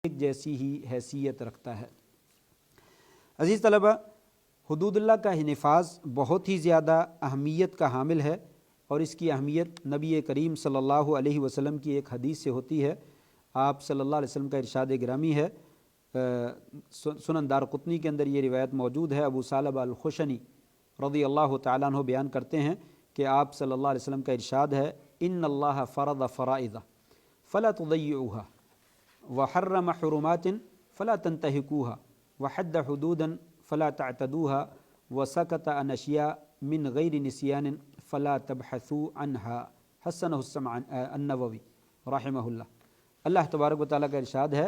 ایک جیسی ہی حیثیت رکھتا ہے۔ عزیز طلبہ، حدود اللہ کا نفاذ بہت ہی زیادہ اہمیت کا حامل ہے، اور اس کی اہمیت نبی کریم صلی اللہ علیہ وسلم کی ایک حدیث سے ہوتی ہے۔ آپ صلی اللہ علیہ وسلم کا ارشاد گرامی ہے، سنن دارقطنی کے اندر یہ روایت موجود ہے۔ ابو ثعلبہ الخشنی رضی اللہ تعالیٰ عنہ بیان کرتے ہیں کہ آپ صلی اللہ علیہ وسلم کا ارشاد ہے، ان اللہ فرض فرائض فلا تضيعوها وحرم حرمات فلا تنتهكوها وحد حدودا فلا تعتدوها وسكت عن اشياء من غیر نسیان فلا تبحثوا عنها حسنہ النووی رحمہ اللہ۔ اللہ تبارک و تعالیٰ کا ارشاد ہے،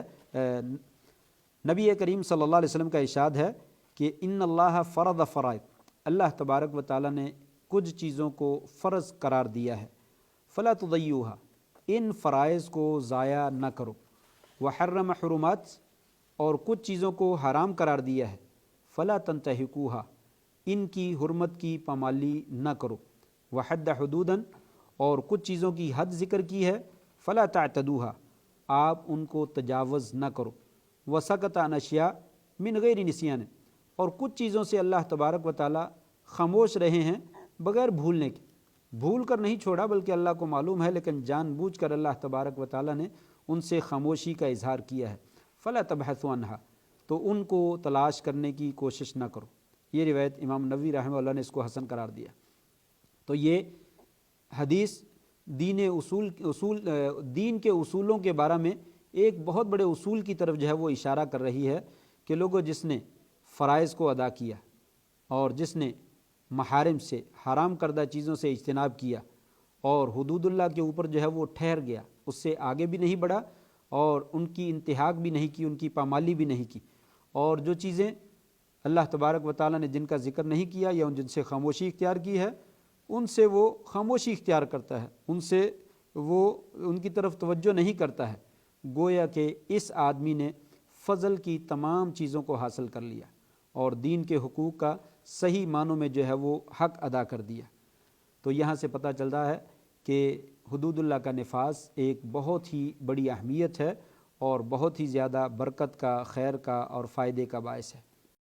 نبی کریم صلی اللہ علیہ وسلم کا ارشاد ہے کہ ان اللہ فرض فرائض، اللہ تبارک و تعالیٰ نے کچھ چیزوں کو فرض قرار دیا ہے، فلا تضيعوها، ان فرائض کو ضائع نہ کرو، وحرم حرمات، اور کچھ چیزوں کو حرام قرار دیا ہے، فلا تنتهكوها، ان کی حرمت کی پامالی نہ کرو، وحد حدودا، اور کچھ چیزوں کی حد ذکر کی ہے، فلا تعتدوها، آپ ان کو تجاوز نہ کرو، وسکت عن اشیاء من غیر نسیان، اور کچھ چیزوں سے اللہ تبارک و تعالی خاموش رہے ہیں بغیر بھولنے کے، بھول کر نہیں چھوڑا بلکہ اللہ کو معلوم ہے، لیکن جان بوجھ کر اللہ تبارک و تعالی نے ان سے خاموشی کا اظہار کیا ہے، فلا تبحثوا عنها، تو ان کو تلاش کرنے کی کوشش نہ کرو۔ یہ روایت امام نووی رحمہ اللہ نے اس کو حسن قرار دیا۔ تو یہ حدیث دین کے اصولوں کے بارے میں ایک بہت بڑے اصول کی طرف جو ہے وہ اشارہ کر رہی ہے کہ لوگوں، جس نے فرائض کو ادا کیا اور جس نے محارم سے، حرام کردہ چیزوں سے اجتناب کیا اور حدود اللہ کے اوپر جو ہے وہ ٹھہر گیا، اس سے آگے بھی نہیں بڑھا اور ان کی انتہاک بھی نہیں کی، ان کی پامالی بھی نہیں کی، اور جو چیزیں اللہ تبارک و تعالیٰ نے جن کا ذکر نہیں کیا یا جن سے خاموشی اختیار کی ہے، ان سے وہ خاموشی اختیار کرتا ہے، ان سے وہ ان کی طرف توجہ نہیں کرتا ہے، گویا کہ اس آدمی نے فضل کی تمام چیزوں کو حاصل کر لیا اور دین کے حقوق کا صحیح معنوں میں جو ہے وہ حق ادا کر دیا۔ تو یہاں سے پتہ چلتا ہے کہ حدود اللہ کا نفاذ ایک بہت ہی بڑی اہمیت ہے اور بہت ہی زیادہ برکت کا، خیر کا اور فائدے کا باعث ہے۔